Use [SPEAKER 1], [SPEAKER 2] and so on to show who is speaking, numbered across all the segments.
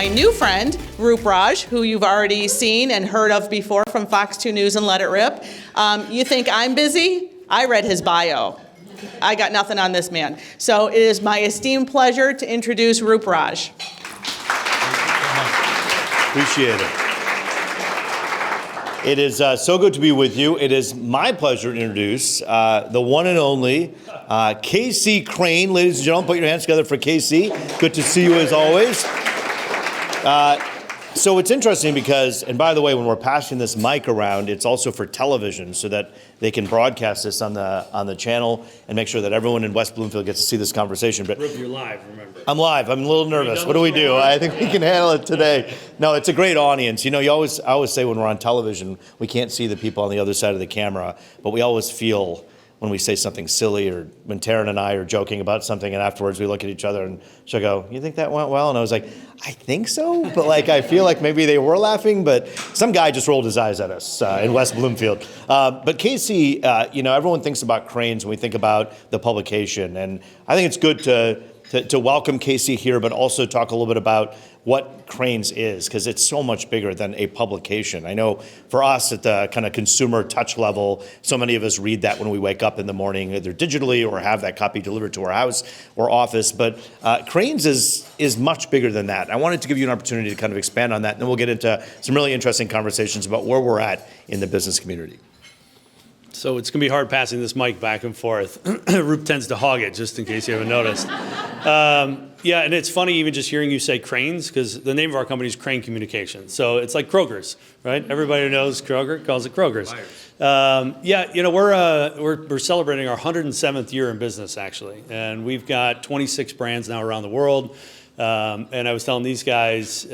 [SPEAKER 1] my new friend, Roop Raj, who you've already seen and heard of before from Fox 2 News and Let It Rip. You think I'm busy? I read his bio. I got nothing on this man. So it is my esteemed pleasure to introduce Roop Raj.
[SPEAKER 2] Appreciate it. It is so good to be with you. It is my pleasure to introduce the one and only Crain. Ladies and gentlemen, put your hands together for KC. Good to see you as always. So it's interesting because, and by the way, when we're passing this mic around, it's also for television so that they can broadcast this on the channel and make sure that everyone in West Bloomfield gets to see this conversation. But
[SPEAKER 3] Roop, you're live, remember.
[SPEAKER 2] I'm live. I'm a little nervous. What do we do? I think we can handle it today. No, it's a great audience. You know, I always say when we're on television, we can't see the people on the other side of the camera, but we always feel when we say something silly, or when Taryn and I are joking about something and afterwards we look at each other and she'll go, "You think that went well?" And I was like, "I think so," but I feel like maybe they were laughing, but some guy just rolled his eyes at us in West Bloomfield. But Casey, everyone thinks about Crains when we think about the publication, and I think it's good to welcome Casey here, but also talk a little bit about what Crains is, because it's so much bigger than a publication. I know for us at the kind of consumer touch level, so many of us read that when we wake up in the morning, either digitally or have that copy delivered to our house or office. But Crains is much bigger than that. I wanted to give you an opportunity to kind of expand on that, and then we'll get into some really interesting conversations about where we're at in the business community.
[SPEAKER 3] So it's going to be hard passing this mic back and forth. Roop tends to hog it, just in case you haven't noticed. Yeah, and it's funny even just hearing you say Crains, because the name of our company is Crain Communications. So it's like Kroger's, right? Everybody who knows Kroger calls it Kroger's. We're celebrating our 107th year in business, actually. And we've got 26 brands now around the world. And I was telling these guys,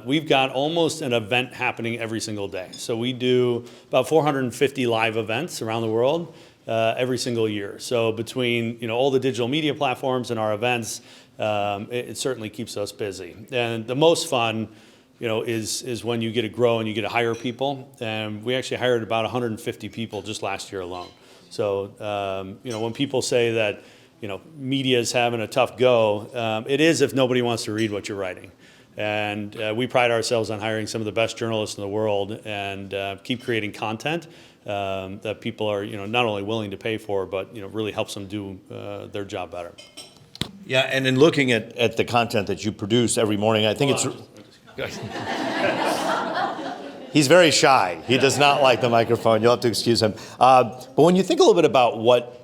[SPEAKER 3] we've got almost an event happening every single day. So we do about 450 live events around the world every single year. So between all the digital media platforms and our events, it certainly keeps us busy. And the most fun, is when you get to grow and you get to hire people. And we actually hired about 150 people just last year alone. So when people say that media is having a tough go, it is if nobody wants to read what you're writing. And we pride ourselves on hiring some of the best journalists in the world and keep creating content that people are not only willing to pay for, but really helps them do their job better.
[SPEAKER 2] Yeah, and in looking at the content that you produce every morning, I think He's very shy. He does not like the microphone. You'll have to excuse him. But when you think a little bit about what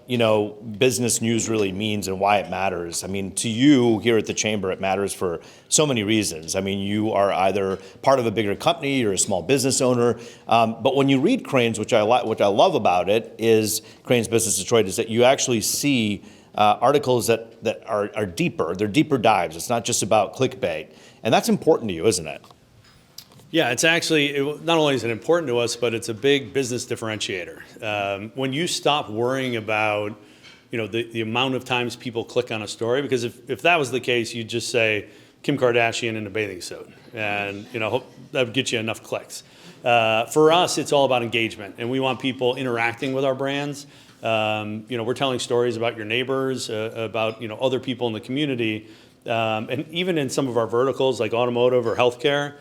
[SPEAKER 2] business news really means and why it matters, I mean, to you here at the Chamber, it matters for so many reasons. I mean, you are either part of a bigger company, you're a small business owner. But when you read Crains, which I love about it, is Crains Business Detroit, is that you actually see articles that are deeper. They're deeper dives. It's not just about clickbait. And that's important to you, isn't it?
[SPEAKER 3] Yeah, it's actually, not only is it important to us, but it's a big business differentiator. When you stop worrying about, the amount of times people click on a story, because if that was the case, you'd just say Kim Kardashian in a bathing suit, and that would get you enough clicks. For us, it's all about engagement, and we want people interacting with our brands. We're telling stories about your neighbors, about other people in the community, and even in some of our verticals like automotive or healthcare.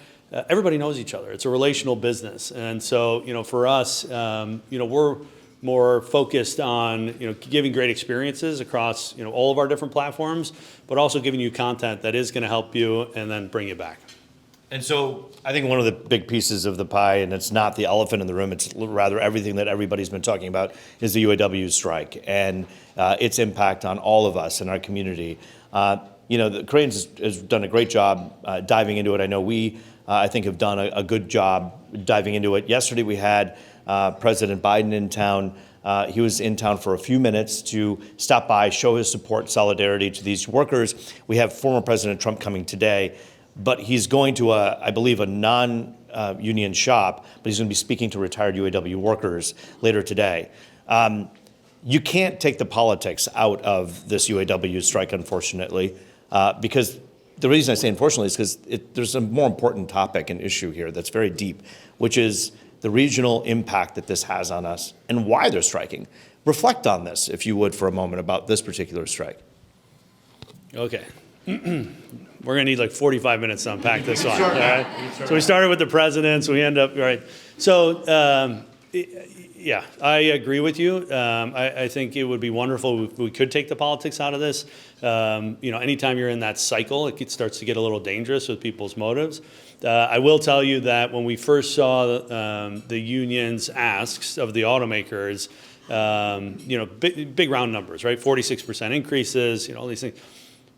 [SPEAKER 3] Everybody knows each other. It's a relational business. And so, for us, we're more focused on, giving great experiences across, all of our different platforms, but also giving you content that is going to help you and then bring you back.
[SPEAKER 2] And so I think one of the big pieces of the pie, and it's not the elephant in the room, it's rather everything that everybody's been talking about, is the UAW strike and its impact on all of us in our community. The Crains has done a great job diving into it. I know we I think have done a good job diving into it. Yesterday we had President Biden in town. He was in town for a few minutes to stop by, show his support, solidarity to these workers. We have former President Trump coming today, but he's going to, I believe, a non-union shop, but he's going to be speaking to retired UAW workers later today. You can't take the politics out of this UAW strike, unfortunately, because the reason I say unfortunately is because there's a more important topic and issue here that's very deep, which is the regional impact that this has on us and why they're striking. Reflect on this, if you would, for a moment about this particular strike.
[SPEAKER 3] Okay. We're going to need like 45 minutes to unpack this one. All right? So we started with the president, so we end up, right. So, yeah, I agree with you. I think it would be wonderful if we could take the politics out of this. Anytime you're in that cycle, it starts to get a little dangerous with people's motives. I will tell you that when we first saw the union's asks of the automakers, big round numbers, right? 46% increases, all these things.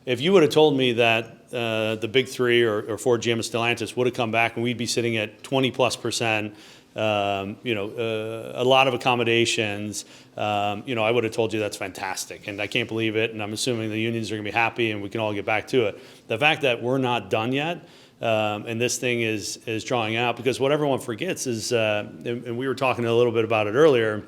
[SPEAKER 3] If you would have told me that the big three or Ford, GM, and Stellantis would have come back and we'd be sitting at 20+%, a lot of accommodations, I would have told you that's fantastic. And I can't believe it. And I'm assuming the unions are going to be happy and we can all get back to it. The fact that we're not done yet, and this thing is drawing out, because what everyone forgets is, and we were talking a little bit about it earlier,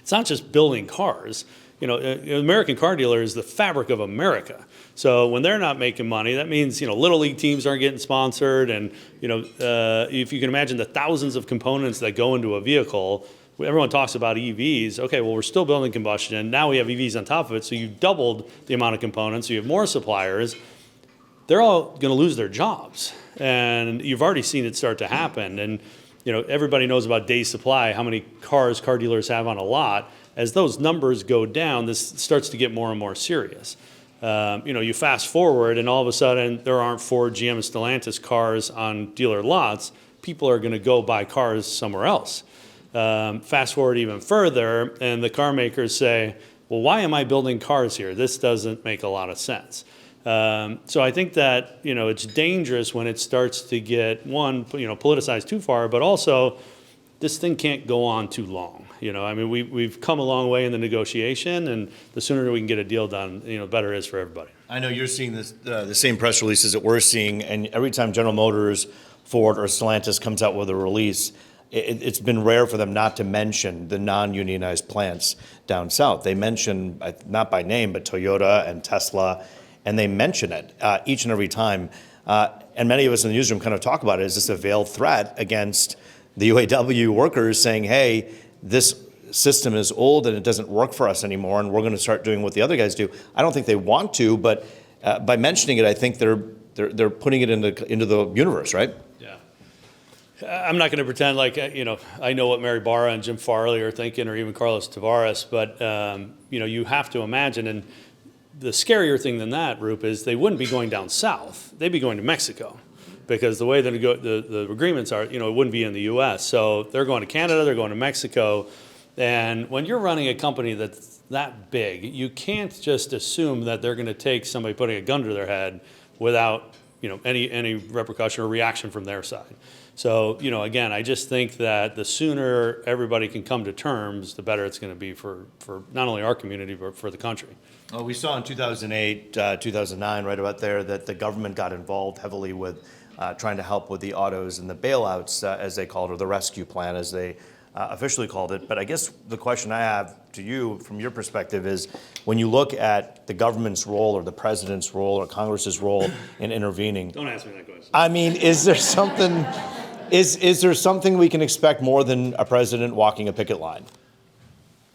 [SPEAKER 3] it's not just building cars. An American car dealer is the fabric of America. So when they're not making money, that means, little league teams aren't getting sponsored. And, if you can imagine the thousands of components that go into a vehicle, everyone talks about EVs. Okay, well, we're still building combustion. Now we have EVs on top of it. So you've doubled the amount of components. So you have more suppliers. They're all going to lose their jobs. And you've already seen it start to happen. And, everybody knows about day supply, how many cars car dealers have on a lot. As those numbers go down, this starts to get more and more serious. You fast forward and all of a sudden there aren't Ford, GM, and Stellantis cars on dealer lots. People are going to go buy cars somewhere else. Fast forward even further and the car makers say, well, why am I building cars here? This doesn't make a lot of sense. So I think that, it's dangerous when it starts to get, politicized too far, but also this thing can't go on too long. We've come a long way in the negotiation, and the sooner we can get a deal done, the better it is for everybody.
[SPEAKER 2] I know you're seeing this, the same press releases that we're seeing, and every time General Motors, Ford, or Stellantis comes out with a release, it's been rare for them not to mention the non-unionized plants down south. They mention, not by name, but Toyota and Tesla, and they mention it each and every time. And many of us in the newsroom kind of talk about it as this a veiled threat against the UAW workers saying, hey, this system is old and it doesn't work for us anymore, and we're going to start doing what the other guys do. I don't think they want to, but by mentioning it, I think they're putting it into the universe, right?
[SPEAKER 3] Yeah. I'm not going to pretend like, I know what Mary Barra and Jim Farley are thinking, or even Carlos Tavares, but, you have to imagine, and the scarier thing than that, Roop, is they wouldn't be going down south. They'd be going to Mexico. Because the way the agreements are, it wouldn't be in the U.S. So they're going to Canada, they're going to Mexico. And when you're running a company that's that big, you can't just assume that they're going to take somebody putting a gun to their head without, any repercussion or reaction from their side. So, again, I just think that the sooner everybody can come to terms, the better it's going to be for not only our community, but for the country.
[SPEAKER 2] Well, we saw in 2008, 2009, right about there, that the government got involved heavily with trying to help with the autos and the bailouts, as they called it, or the rescue plan, as they officially called it. But I guess the question I have to you, from your perspective, is when you look at the government's role, or the president's role, or Congress's role in intervening.
[SPEAKER 3] Don't ask me that question.
[SPEAKER 2] I mean, is there something? Is there something we can expect more than a president walking a picket line?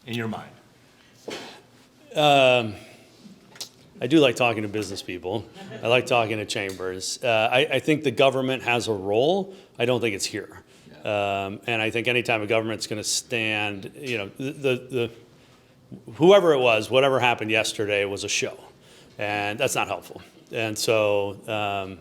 [SPEAKER 2] In your mind?
[SPEAKER 3] I do like talking to business people. I like talking to chambers. I think the government has a role. I don't think it's here. And I think anytime a government's going to stand, whoever it was, whatever happened yesterday was a show. And that's not helpful. And so,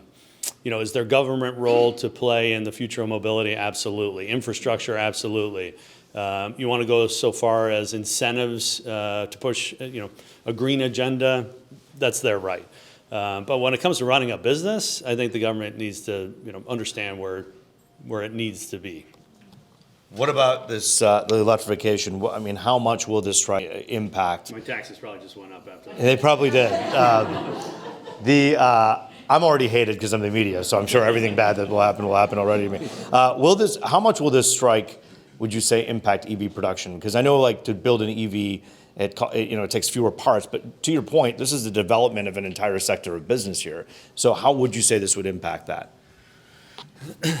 [SPEAKER 3] is there government role to play in the future of mobility? Absolutely. Infrastructure? Absolutely. You want to go so far as incentives to push, a green agenda? That's their right. But when it comes to running a business, I think the government needs to, understand where it needs to be.
[SPEAKER 2] What about this, the electrification? I mean, how much will this impact?
[SPEAKER 3] My taxes probably just went up after that.
[SPEAKER 2] They probably did. I'm already hated because I'm the media, so I'm sure everything bad that will happen already to me. How much will this strike, would you say, impact EV production? Because I know, to build an EV, it takes fewer parts. But to your point, this is the development of an entire sector of business here. So how would you say this would impact that?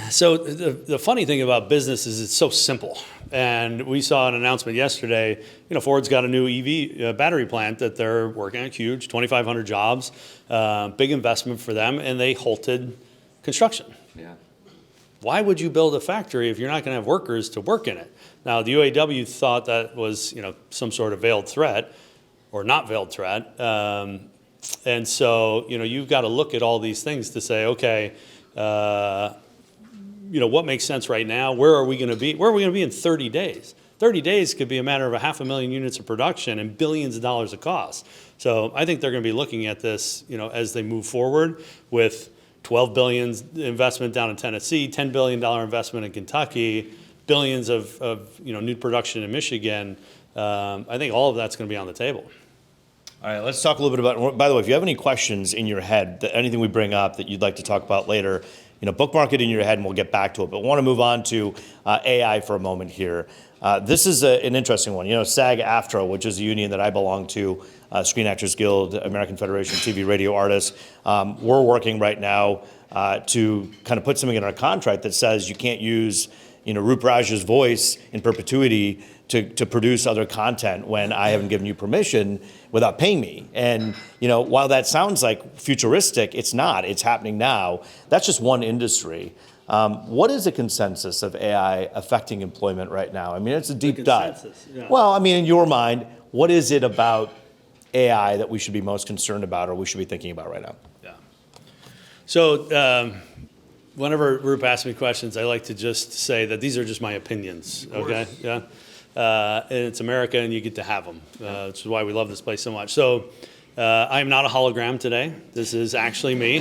[SPEAKER 3] So the funny thing about business is it's so simple. And we saw an announcement yesterday, Ford's got a new EV battery plant that they're working on, huge, 2,500 jobs, big investment for them, and they halted construction.
[SPEAKER 4] Yeah.
[SPEAKER 3] Why would you build a factory if you're not going to have workers to work in it? Now, the UAW thought that was, some sort of veiled threat or not veiled threat. And so, you've got to look at all these things to say, okay, what makes sense right now? Where are we going to be? Where are we going to be in 30 days? 30 days could be a matter of 500,000 units of production and billions of dollars of cost. So I think they're going to be looking at this, as they move forward with $12 billion investment down in Tennessee, $10 billion investment in Kentucky, billions of new production in Michigan. I think all of that's going to be on the table.
[SPEAKER 2] All right, let's talk a little bit about, by the way, if you have any questions in your head, anything we bring up that you'd like to talk about later, bookmark it in your head and we'll get back to it. But I want to move on to AI for a moment here. This is an interesting one. SAG-AFTRA, which is a union that I belong to, Screen Actors Guild, American Federation of TV Radio Artists, we're working right now to kind of put something in our contract that says you can't use Roop Raj's voice in perpetuity to produce other content when I haven't given you permission without paying me. And while that sounds like futuristic, it's not. It's happening now. That's just one industry. What is the consensus of AI affecting employment right now? I mean, it's a deep dive.
[SPEAKER 3] Yeah.
[SPEAKER 2] Well, I mean, in your mind, what is it about AI that we should be most concerned about or we should be thinking about right now?
[SPEAKER 3] Yeah. So whenever Roop asks me questions, I like to just say that these are just my opinions. Okay. Yeah. And it's America, and you get to have them, which is why we love this place so much. So I am not a hologram today. This is actually me.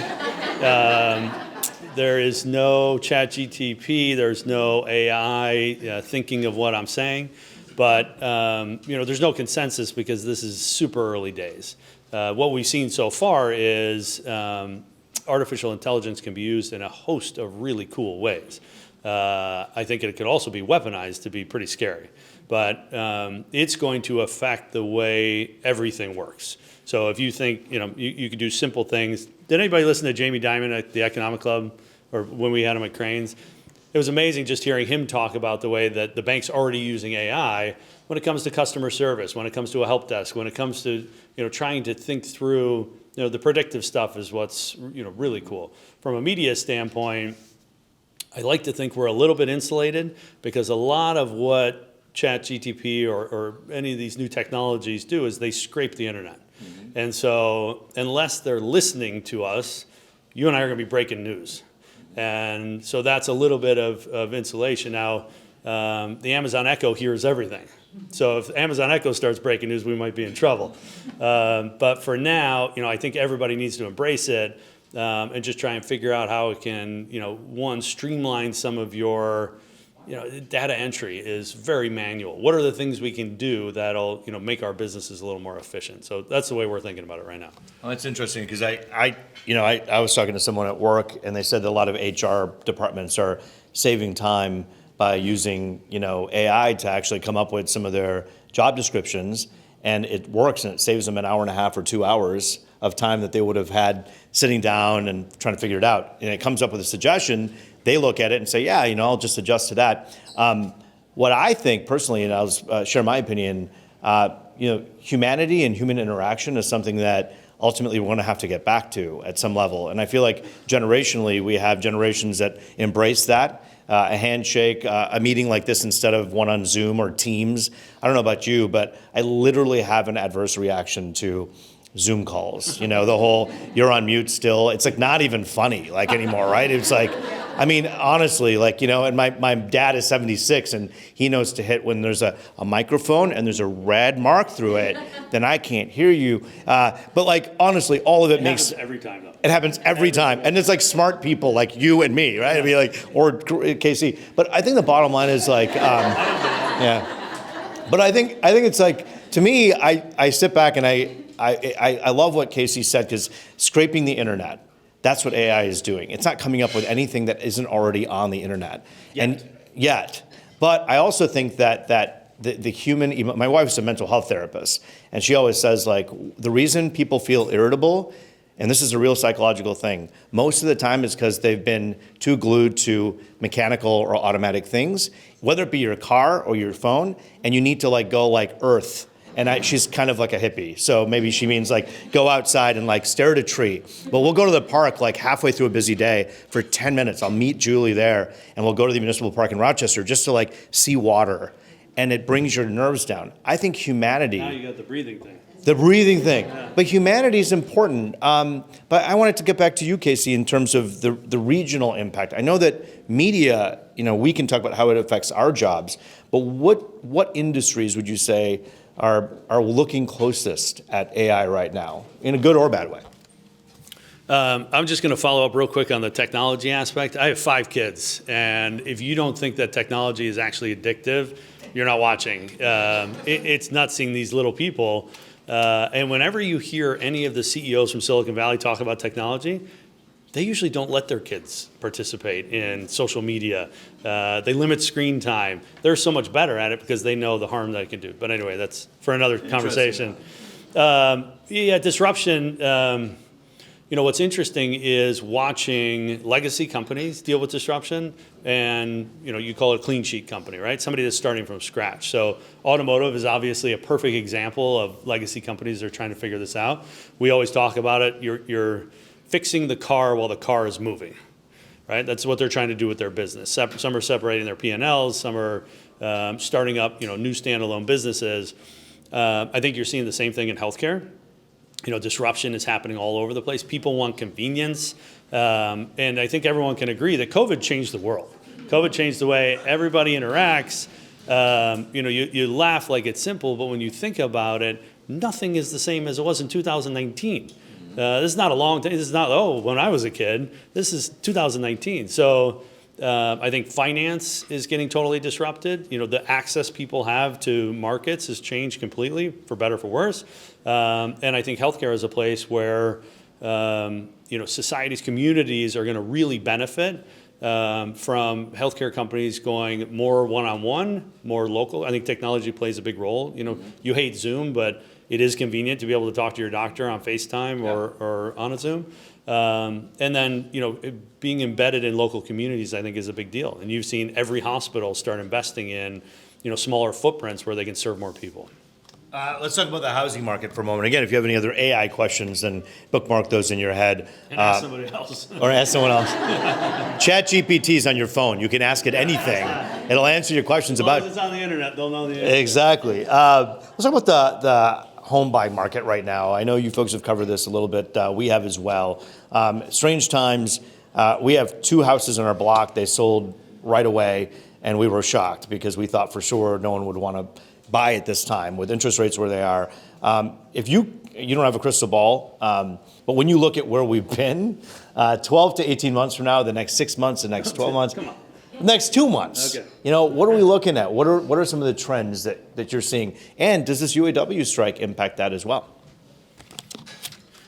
[SPEAKER 3] There is no ChatGTP. There's no AI thinking of what I'm saying. But there's no consensus because this is super early days. What we've seen so far is artificial intelligence can be used in a host of really cool ways. I think it could also be weaponized to be pretty scary. But it's going to affect the way everything works. So if you think, you could do simple things. Did anybody listen to Jamie Dimon at the Economic Club or when we had him at Crain's? It was amazing just hearing him talk about the way that the bank's already using AI when it comes to customer service, when it comes to a help desk, when it comes to, trying to think through, the predictive stuff is what's, really cool. From a media standpoint, I like to think we're a little bit insulated because a lot of what ChatGTP or any of these new technologies do is they scrape the internet. Mm-hmm. And so unless they're listening to us, you and I are going to be breaking news. And so that's a little bit of insulation. Now, the Amazon Echo hears everything. So if Amazon Echo starts breaking news, we might be in trouble. But for now, I think everybody needs to embrace it and just try and figure out how it can, one, streamline some of your data entry is very manual. What are the things we can do that'll, make our businesses a little more efficient? So that's the way we're thinking about it right now.
[SPEAKER 2] Well, that's interesting because I was talking to someone at work and they said that a lot of HR departments are saving time by using, AI to actually come up with some of their job descriptions, and it works and it saves them an hour and a half or 2 hours of time that they would have had sitting down and trying to figure it out. And it comes up with a suggestion. They look at it and say, yeah, I'll just adjust to that. What I think personally, and I'll share my opinion, humanity and human interaction is something that ultimately we're going to have to get back to at some level. And I feel like generationally, we have generations that embrace that. A handshake, a meeting like this instead of one on Zoom or Teams. I don't know about you, but I literally have an adverse reaction to Zoom calls. The whole, you're on mute still. It's like not even funny anymore, right? It's like, honestly, and my dad is 76 and he knows to hit when there's a microphone and there's a red mark through it, then I can't hear you. But honestly, all of it makes...
[SPEAKER 3] It happens every time though.
[SPEAKER 2] It happens every time. And it's like smart people like you and me, right? It'd be like, or Casey. But I think the bottom line is yeah. But I think it's like, to me, I sit back and I love what Casey said because scraping the internet, that's what AI is doing. It's not coming up with anything that isn't already on the internet. Yet. But I also think that the human, my wife's a mental health therapist, and she always says the reason people feel irritable and this is a real psychological thing, most of the time it's because they've been too glued to mechanical or automatic things, whether it be your car or your phone, and you need to like go like earth. And she's kind of like a hippie, so maybe she means like go outside and like stare at a tree. But we'll go to the park like halfway through a busy day for 10 minutes. I'll meet Julie there, and we'll go to the municipal park in Rochester just to like see water, and it brings your nerves down. I think humanity.
[SPEAKER 3] Now you got the breathing thing.
[SPEAKER 2] The breathing thing. Yeah. But humanity is important. But I wanted to get back to you, Casey, in terms of the regional impact. I know that media, we can talk about how it affects our jobs, but what industries would you say are looking closest at AI right now, in a good or bad way?
[SPEAKER 3] I'm just going to follow up real quick on the technology aspect. I have 5 kids, and if you don't think that technology is actually addictive, you're not watching. It's nuts seeing these little people. And whenever you hear any of the CEOs from Silicon Valley talk about technology, they usually don't let their kids participate in social media. They limit screen time. They're so much better at it because they know the harm that it can do. But anyway, that's for another conversation. Disruption. What's interesting is watching legacy companies deal with disruption, and you call it a clean sheet company, right? Somebody that's starting from scratch. So automotive is obviously a perfect example of legacy companies that are trying to figure this out. We always talk about it. You're fixing the car while the car is moving, right? That's what they're trying to do with their business. Some are separating their P&Ls, some are starting up new standalone businesses. I think you're seeing the same thing in healthcare. Disruption is happening all over the place. People want convenience. And I think everyone can agree that COVID changed the world. COVID changed the way everybody interacts. You laugh like it's simple, but when you think about it, nothing is the same as it was in 2019. This is not a long time. This is not, when I was a kid. This is 2019. So I think finance is getting totally disrupted. The access people have to markets has changed completely, for better, for worse. And I think healthcare is a place where societies, communities are going to really benefit from healthcare companies going more one-on-one, more local. I think technology plays a big role. You hate Zoom, but it is convenient to be able to talk to your doctor on FaceTime or on a Zoom. And then, being embedded in local communities, I think, is a big deal. And you've seen every hospital start investing in, smaller footprints where they can serve more people.
[SPEAKER 2] Let's talk about the housing market for a moment. Again, if you have any other AI questions, then bookmark those in your head.
[SPEAKER 3] And ask somebody else.
[SPEAKER 2] Or ask someone else. ChatGPT is on your phone. You can ask it anything. It'll answer your questions
[SPEAKER 3] as long
[SPEAKER 2] about.
[SPEAKER 3] as it's on the internet, they'll know the answer.
[SPEAKER 2] Exactly. Let's talk about the home buying market right now. I know you folks have covered this a little bit. We have as well. Strange times. We have 2 houses in our block. They sold right away, and we were shocked because we thought for sure no one would want to buy at this time with interest rates where they are. If you don't have a crystal ball, but when you look at where we've been, 12 to 18 months from now, the next 6 months, the next 12 months,
[SPEAKER 3] Come on.
[SPEAKER 2] next 2 months,
[SPEAKER 3] Okay.
[SPEAKER 2] what are we looking at? What are some of the trends that you're seeing? And does this UAW strike impact that as well?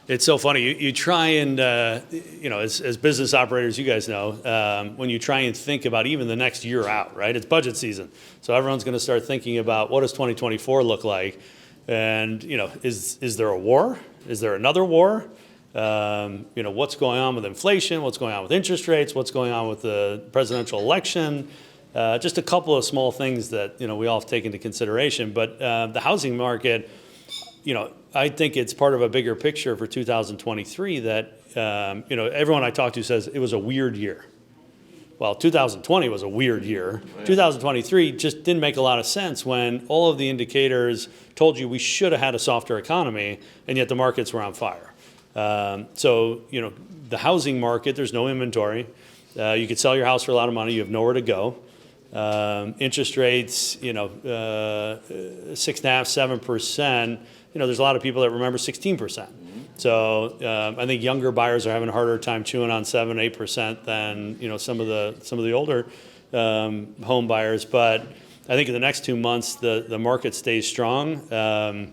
[SPEAKER 3] It's so funny. You try and, as business operators, you guys know, when you try and think about even the next year out, right? It's budget season. So everyone's going to start thinking about what does 2024 look like? And, is there a war? Is there another war? What's going on with inflation? What's going on with interest rates? What's going on with the presidential election? Just a couple of small things that, we all have taken into consideration. But the housing market, I think it's part of a bigger picture for 2023 that, everyone I talk to says it was a weird year. Well, 2020 was a weird year. 2023 just didn't make a lot of sense when all of the indicators told you we should have had a softer economy, and yet the markets were on fire. The housing market, there's no inventory. You could sell your house for a lot of money. You have nowhere to go. Interest rates, 6.5%, 7%. There's a lot of people that remember 16%. So I think younger buyers are having a harder time chewing on 7%, 8% than some of the older home buyers. But I think in the next 2 months the market stays strong. The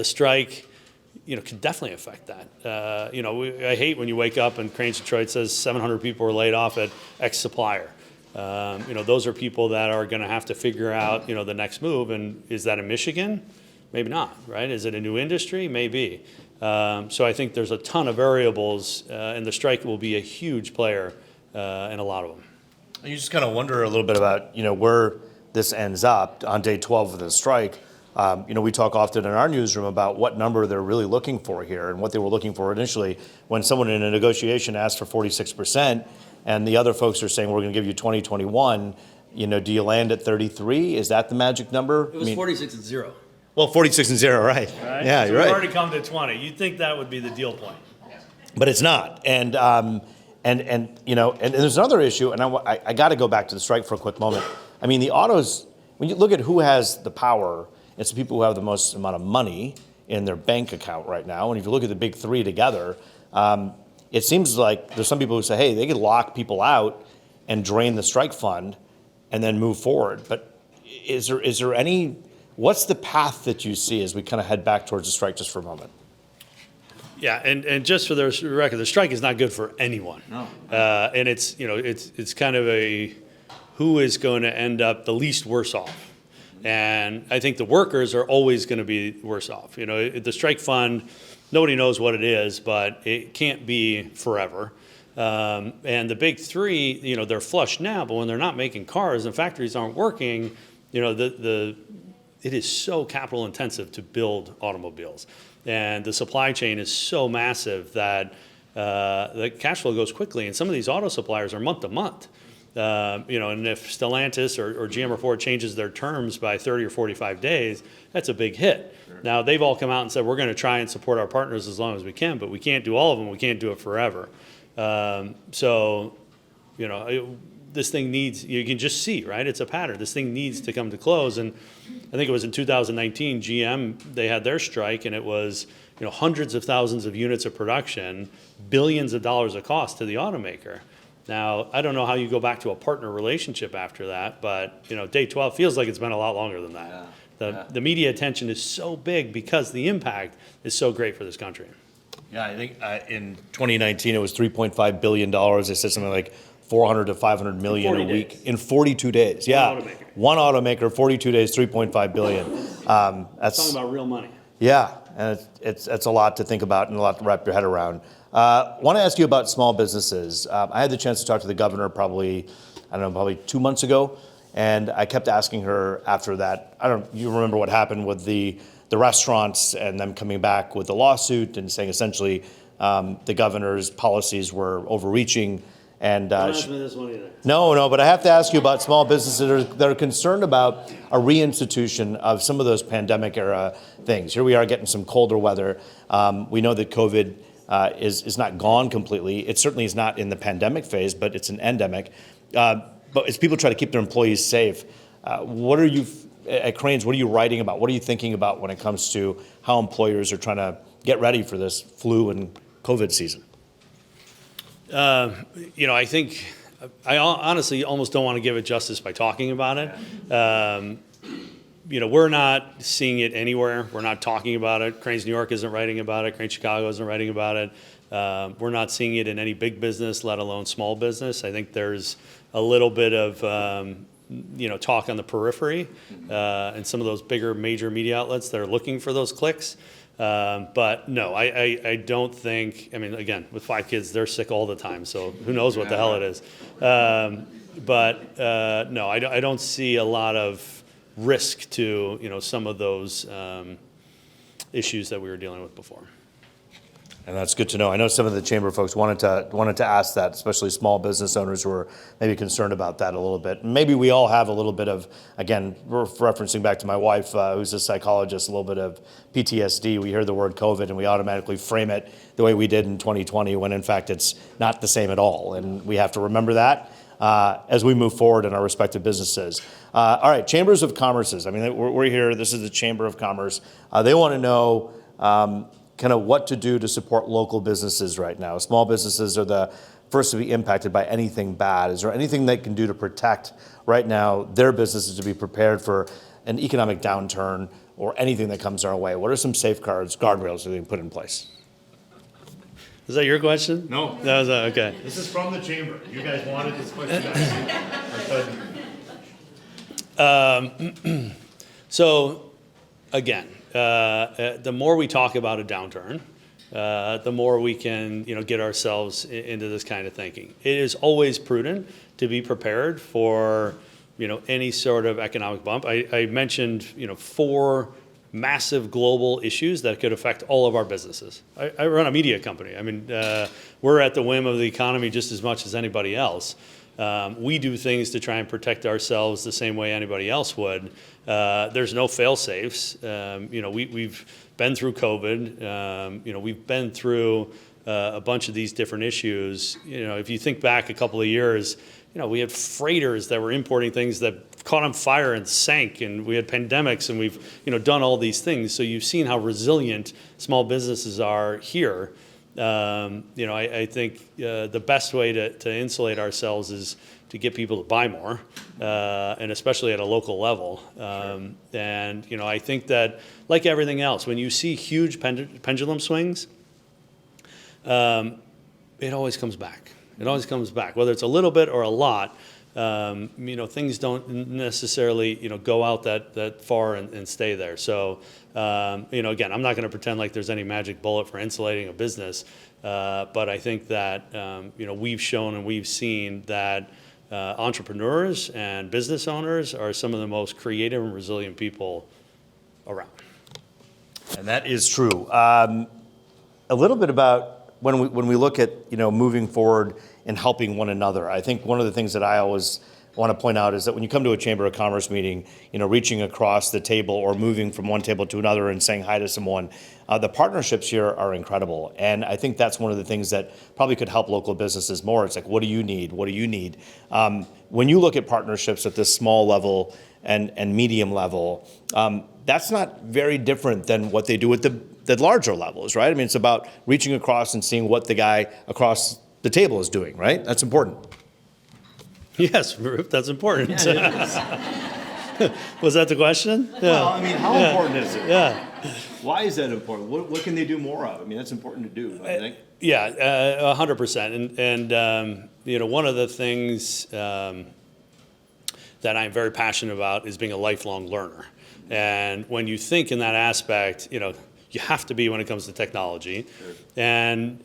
[SPEAKER 3] strike could definitely affect that. I hate when you wake up and Crain Detroit says 700 people were laid off at X supplier. Those are people that are going to have to figure out the next move. And is that in Michigan? Maybe not, right? Is it a new industry? Maybe. So I think there's a ton of variables, and the strike will be a huge player in a lot of them.
[SPEAKER 2] You just kind of wonder a little bit about, where this ends up on day 12 of the strike. We talk often in our newsroom about what number they're really looking for here and what they were looking for initially when someone in a negotiation asked for 46% and the other folks are saying, we're going to give you 2021. Do you land at 33? Is that the magic number?
[SPEAKER 3] It was 46 and 0.
[SPEAKER 2] Well, 46 and 0, right. Yeah,
[SPEAKER 3] so
[SPEAKER 2] you're right.
[SPEAKER 3] We've already come to 20. You'd think that would be the deal point.
[SPEAKER 2] But it's not. And there's another issue, and I got to go back to the strike for a quick moment. I mean, the autos, when you look at who has the power, it's the people who have the most amount of money in their bank account right now. And if you look at the big three together, it seems like there's some people who say, hey, they could lock people out and drain the strike fund and then move forward. But is there any, what's the path that you see as we kind of head back towards the strike just for a moment?
[SPEAKER 3] Yeah, and just for the record, the strike is not good for anyone.
[SPEAKER 2] No.
[SPEAKER 3] And it's kind of a who is going to end up the least worse off. And I think the workers are always going to be worse off. The strike fund, nobody knows what it is, but it can't be forever. And the big three, they're flush now, but when they're not making cars and factories aren't working, it is so capital intensive to build automobiles. And the supply chain is so massive that the cash flow goes quickly. And some of these auto suppliers are month to month. And if Stellantis or GM or Ford changes their terms by 30 or 45 days, that's a big hit. Sure. Now, they've all come out and said, we're going to try and support our partners as long as we can, but we can't do all of them. We can't do it forever. This thing needs, you can just see, right? It's a pattern. This thing needs to come to close. And I think it was in 2019, GM, they had their strike, and it was hundreds of thousands of units of production, billions of dollars of cost to the automaker. Now, I don't know how you go back to a partner relationship after that, but day 12 feels like it's been a lot longer than that. Yeah. The media attention is so big because the impact is so great for this country.
[SPEAKER 2] Yeah, I think in 2019 it was $3.5 billion. They said something like 400 to 500 million a week in 42 days. Yeah, one automaker, 42 days, 3.5 billion. That's
[SPEAKER 3] talking about real money.
[SPEAKER 2] Yeah, and it's a lot to think about and a lot to wrap your head around. Want to ask you about small businesses. I had the chance to talk to the governor probably 2 months ago, and I kept asking her after that. You remember what happened with the restaurants and them coming back with the lawsuit and saying essentially the governor's policies were overreaching. And
[SPEAKER 3] don't ask me this one either.
[SPEAKER 2] No, but I have to ask you about small businesses that are concerned about a reinstitution of some of those pandemic era things. Here we are getting some colder weather. We know that COVID is not gone completely. It certainly is not in the pandemic phase, but it's an endemic. But as people try to keep their employees safe, what are you, at Crain's, what are you writing about? What are you thinking about when it comes to how employers are trying to get ready for this flu and COVID season?
[SPEAKER 3] I think I honestly almost don't want to give it justice by talking about it. We're not seeing it anywhere. We're not talking about it. Crain's New York isn't writing about it. Crain's Chicago isn't writing about it. We're not seeing it in any big business, let alone small business. I think there's a little bit of talk on the periphery and some of those bigger major media outlets that are looking for those clicks. But no, I don't think, again, with 5 kids, they're sick all the time, so who knows what the hell it is. But no, I don't see a lot of risk to, some of those issues that we were dealing with before.
[SPEAKER 2] And that's good to know. I know some of the chamber folks wanted to ask that, especially small business owners who are maybe concerned about that a little bit. Maybe we all have a little bit of, again, referencing back to my wife, who's a psychologist, a little bit of PTSD. We hear the word COVID and we automatically frame it the way we did in 2020, when in fact it's not the same at all. And we have to remember that as we move forward in our respective businesses. All right, chambers of commerces. We're here. This is the Chamber of Commerce. They want to know kind of what to do to support local businesses right now. Small businesses are the first to be impacted by anything bad. Is there anything they can do to protect right now their businesses to be prepared for an economic downturn or anything that comes our way? What are some safeguards, guardrails that they can put in place?
[SPEAKER 3] Is that your question?
[SPEAKER 2] No.
[SPEAKER 3] That was okay.
[SPEAKER 2] This is from the chamber. You guys wanted this question.
[SPEAKER 3] So, again, the more we talk about a downturn, the more we can, get ourselves into this kind of thinking. It is always prudent to be prepared for, any sort of economic bump. I mentioned, 4 massive global issues that could affect all of our businesses. I run a media company. I mean, we're at the whim of the economy just as much as anybody else. We do things to try and protect ourselves the same way anybody else would. There's no fail-safes. We've been through COVID. We've been through a bunch of these different issues. If you think back a couple of years, we had freighters that were importing things that caught on fire and sank, and we had pandemics, and we've done all these things. So you've seen how resilient small businesses are here. I think the best way to insulate ourselves is to get people to buy more, and especially at a local level. I think that, like everything else, when you see huge pendulum swings, it always comes back. It always comes back, whether it's a little bit or a lot. Things don't necessarily, go out that far and stay there. So, again, I'm not going to pretend like there's any magic bullet for insulating a business, but I think that, we've shown and we've seen that entrepreneurs and business owners are some of the most creative and resilient people around.
[SPEAKER 2] And that is true. A little bit about when we look at moving forward and helping one another. I think one of the things that I always want to point out is that when you come to a Chamber of Commerce meeting, reaching across the table or moving from one table to another and saying hi to someone, the partnerships here are incredible. And I think that's one of the things that probably could help local businesses more. It's like, what do you need? What do you need? When you look at partnerships at this small level and medium level, that's not very different than what they do at the larger levels, right? I mean, it's about reaching across and seeing what the guy across the table is doing, right? That's important.
[SPEAKER 3] Yes, Roop, that's important.
[SPEAKER 2] Yeah,
[SPEAKER 3] Was that the question?
[SPEAKER 2] Well, I mean, how important is it?
[SPEAKER 3] Yeah.
[SPEAKER 2] Why is that important? What can they do more of? I mean, that's important to do, I think.
[SPEAKER 3] Yeah, 100%. And one of the things that I'm very passionate about is being a lifelong learner. And when you think in that aspect, you have to be when it comes to technology. Sure. And,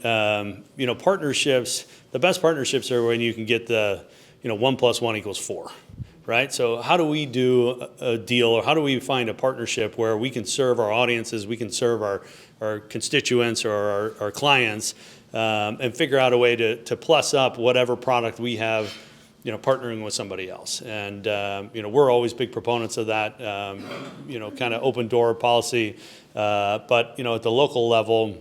[SPEAKER 3] partnerships, the best partnerships are when you can get the, 1 + 1 = 4, right? So how do we do a deal, or how do we find a partnership where we can serve our audiences, we can serve our constituents or our clients, and figure out a way to plus up whatever product we have, partnering with somebody else. And, we're always big proponents of that, kind of open door policy. But, at the local level,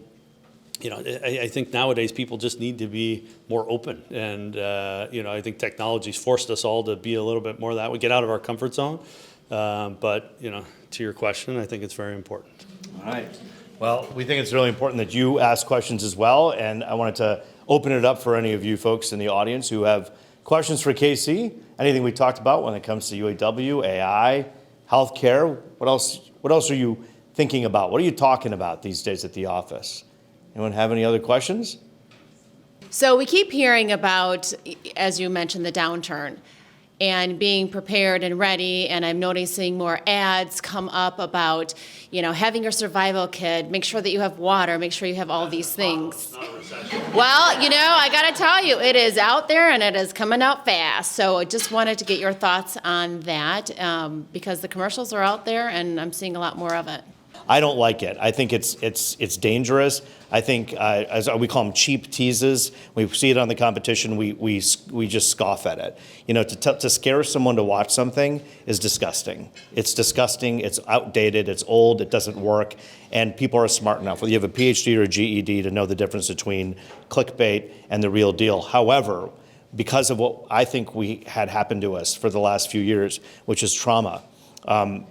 [SPEAKER 3] I think nowadays people just need to be more open. And, I think technology's forced us all to be a little bit more that way, get out of our comfort zone. But, to your question, I think it's very important.
[SPEAKER 2] All right. Well, we think it's really important that you ask questions as well. And I wanted to open it up for any of you folks in the audience who have questions for Casey, anything we talked about when it comes to UAW, AI, healthcare. What else are you thinking about? What are you talking about these days at the office? Anyone have any other questions?
[SPEAKER 4] So we keep hearing about, as you mentioned, the downturn and being prepared and ready, and I'm noticing more ads come up about, having your survival kit, make sure that you have water, make sure you have all these things. Well, I got to tell you, it is out there and it is coming out fast. So I just wanted to get your thoughts on that, because the commercials are out there and I'm seeing a lot more of it.
[SPEAKER 2] I don't like it. I think it's dangerous. I think, as we call them, cheap teases. We see it on the competition. We just scoff at it. To scare someone to watch something is disgusting. It's disgusting. It's outdated. It's old. It doesn't work. And people are smart enough, whether you have a PhD or a GED, to know the difference between clickbait and the real deal. However, because of what I think we had happened to us for the last few years, which is trauma,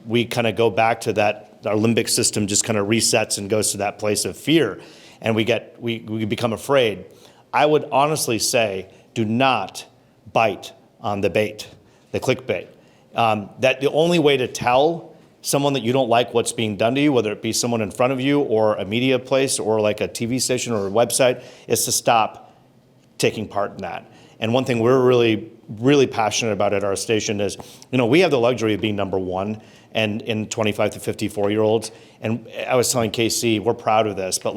[SPEAKER 2] we kind of go back to that. Our limbic system just kind of resets and goes to that place of fear, and we become afraid. I would honestly say, do not bite on the bait, the clickbait. That the only way to tell someone that you don't like what's being done to you, whether it be someone in front of you or a media place or like a TV station or a website, is to stop taking part in that. And one thing we're really, really passionate about at our station is, we have the luxury of being number one and in 25 to 54-year-olds. And I was telling KC, we're proud of this, but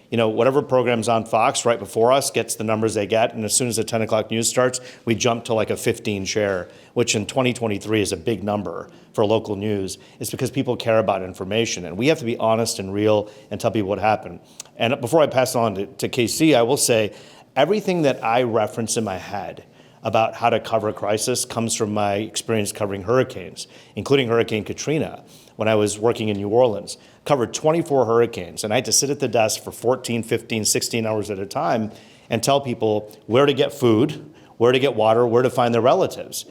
[SPEAKER 2] whatever program's on Fox right before us gets the numbers they get, and as soon as the 10 o'clock news starts, we jump to like a 15 share, which in 2023 is a big number for local news. It's because people care about information, and we have to be honest and real and tell people what happened. And before I pass it on to KC, I will say everything that I reference in my head about how to cover a crisis comes from my experience covering hurricanes, including Hurricane Katrina. When I was working in New Orleans, covered 24 hurricanes, and I had to sit at the desk for 14, 15, 16 hours at a time and tell people where to get food, where to get water, where to find their relatives.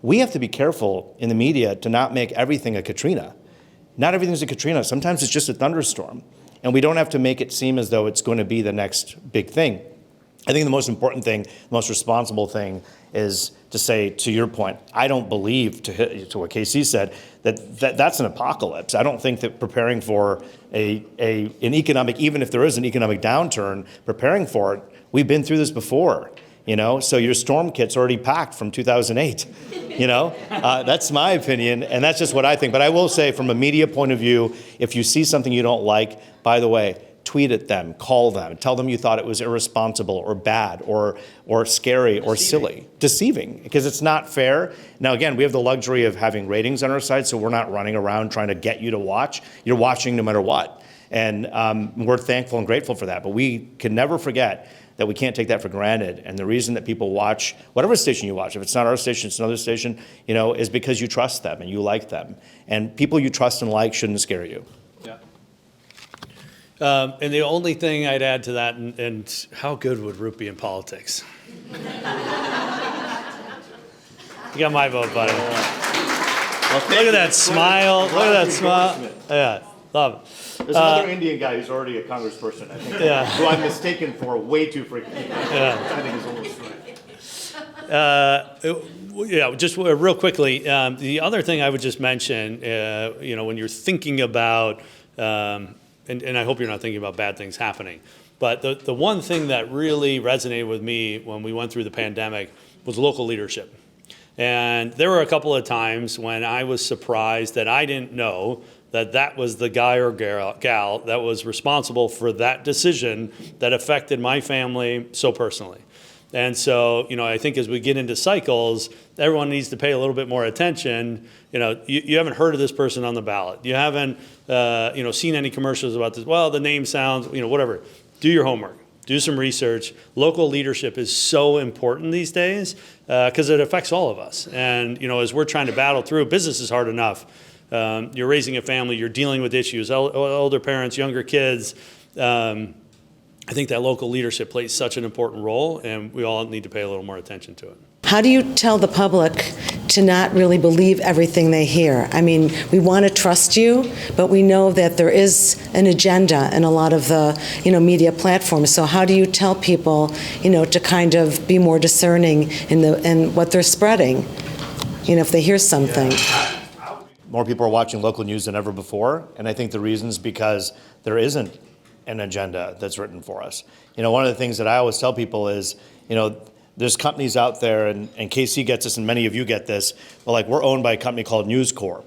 [SPEAKER 2] We have to be careful in the media to not make everything a Katrina. Not everything's a Katrina. Sometimes it's just a thunderstorm, and we don't have to make it seem as though it's going to be the next big thing. I think the most important thing, the most responsible thing is to say, to your point, I don't believe, to what Casey said, that's an apocalypse. I don't think that preparing for an economic, even if there is an economic downturn, preparing for it, we've been through this before, so your storm kit's already packed from 2008, that's my opinion, and that's just what I think. But I will say, from a media point of view, if you see something you don't like, by the way, tweet at them, call them, tell them you thought it was irresponsible or bad or scary or silly. Deceiving, because it's not fair. Now, again, we have the luxury of having ratings on our side, so we're not running around trying to get you to watch. You're watching no matter what. And we're thankful and grateful for that. But we can never forget that we can't take that for granted. And the reason that people watch, whatever station you watch, if it's not our station, it's another station, is because you trust them and you like them. And people you trust and like shouldn't scare you.
[SPEAKER 3] And the only thing I'd add to that, and how good would Roop be in politics? You got my vote, buddy. Look at that smile. Look at that smile. Yeah, love it.
[SPEAKER 2] There's another Indian guy who's already a congressperson, I think, who I'm mistaken for way too frequently. I think is almost right.
[SPEAKER 3] Just real quickly, the other thing I would just mention, when you're thinking about, and I hope you're not thinking about bad things happening, but the one thing that really resonated with me when we went through the pandemic was local leadership. And there were a couple of times when I was surprised that I didn't know that was the guy or gal that was responsible for that decision that affected my family so personally. And so, I think as we get into cycles, everyone needs to pay a little bit more attention. You haven't heard of this person on the ballot. You haven't, seen any commercials about this. Well, the name sounds, whatever. Do your homework. Do some research. Local leadership is so important these days because it affects all of us. And, as we're trying to battle through, business is hard enough. You're raising a family. You're dealing with issues, older parents, younger kids. I think that local leadership plays such an important role, and we all need to pay a little more attention to it.
[SPEAKER 5] How do you tell the public to not really believe everything they hear? I mean, we want to trust you, but we know that there is an agenda in a lot of the, media platforms. So how do you tell people, to kind of be more discerning in what they're spreading, if they hear something?
[SPEAKER 2] More people are watching local news than ever before, and I think the reason is because there isn't an agenda that's written for us. One of the things that I always tell people is, there's companies out there, and KC gets this, and many of you get this, but we're owned by a company called News Corp.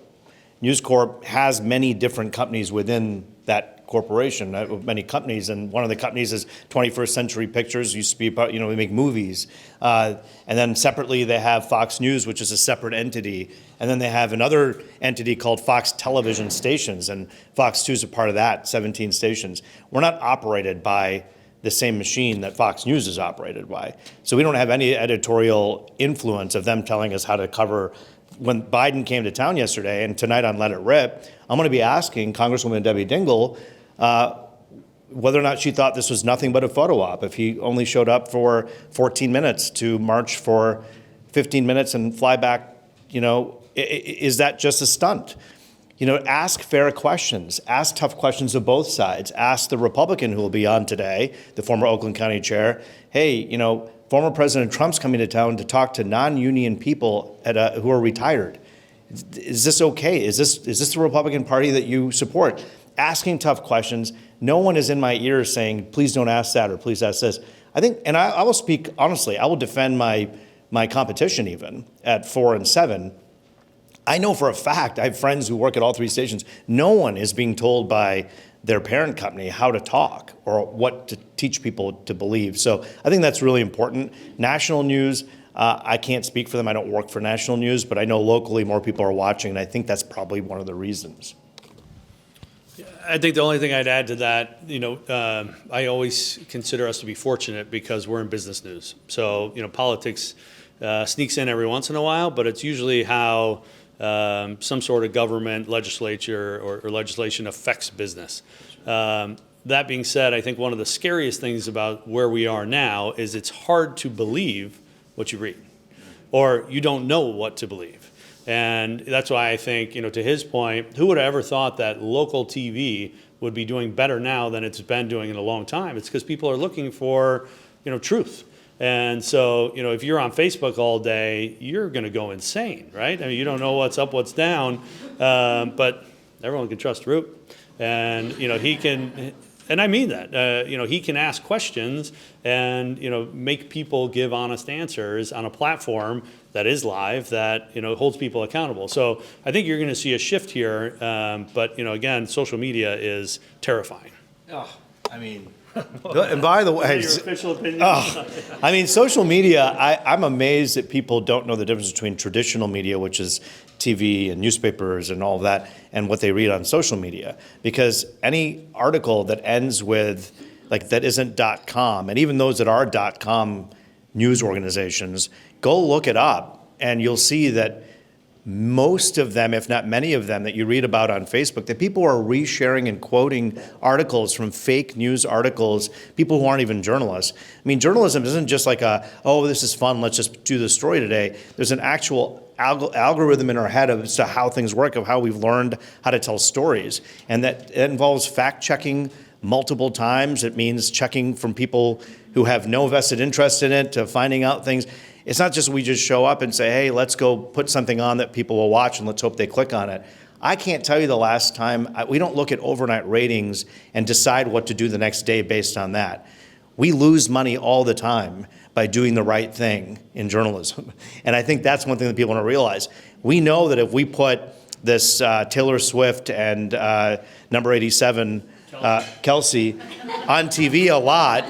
[SPEAKER 2] News Corp has many different companies within that corporation, many companies, and one of the companies is 21st Century Pictures, used to be about, we make movies. And then separately they have Fox News, which is a separate entity. And then they have another entity called Fox Television Stations, and Fox 2 is a part of that, 17 stations. We're not operated by the same machine that Fox News is operated by. So we don't have any editorial influence of them telling us how to cover. When Biden came to town yesterday, and tonight on Let It Rip, I'm going to be asking Congresswoman Debbie Dingell whether or not she thought this was nothing but a photo op, if he only showed up for 14 minutes to march for 15 minutes and fly back, is that just a stunt? Ask fair questions, ask tough questions of both sides. Ask the Republican who will be on today, the former Oakland County chair, hey, former President Trump's coming to town to talk to non-union people who are retired. Is this okay? Is this the Republican Party that you support? Asking tough questions. No one is in my ear saying, please don't ask that or please ask this. I think, and I will speak honestly, I will defend my competition even at 4 and 7. I know for a fact, I have friends who work at all three stations, no one is being told by their parent company how to talk or what to teach people to believe. So I think that's really important. National news, I can't speak for them. I don't work for national news, but I know locally more people are watching, and I think that's probably one of the reasons.
[SPEAKER 3] I think the only thing I'd add to that, I always consider us to be fortunate because we're in business news. So, politics sneaks in every once in a while, but it's usually how some sort of government, legislature, or legislation affects business. That being said, I think one of the scariest things about where we are now is it's hard to believe what you read, or you don't know what to believe. And that's why I think, to his point, who would have ever thought that local TV would be doing better now than it's been doing in a long time? It's because people are looking for, truth. And so, if you're on Facebook all day, you're going to go insane, right? I mean, you don't know what's up, what's down, but everyone can trust Roop. And, he can, and I mean that, he can ask questions and, make people give honest answers on a platform that is live, that, holds people accountable. So I think you're going to see a shift here. But, again, social media is terrifying.
[SPEAKER 2] Oh, I mean, and by the way,
[SPEAKER 3] your official opinion?
[SPEAKER 2] I mean, social media, I'm amazed that people don't know the difference between traditional media, which is TV and newspapers and all of that, and what they read on social media. Because any article that ends with, that isn't .com, and even those that are .com news organizations, go look it up, and you'll see that most of them, if not many of them, that you read about on Facebook, that people are resharing and quoting articles from fake news articles, people who aren't even journalists. I mean, journalism isn't just like this is fun, let's just do this story today. There's an actual algorithm in our head as to how things work, of how we've learned how to tell stories. And that involves fact-checking multiple times. It means checking from people who have no vested interest in it to finding out things. It's not just we just show up and say, hey, let's go put something on that people will watch and let's hope they click on it. I can't tell you the last time, we don't look at overnight ratings and decide what to do the next day based on that. We lose money all the time by doing the right thing in journalism. And I think that's one thing that people don't realize. We know that if we put this Taylor Swift and number 87, Kelsey, on TV a lot,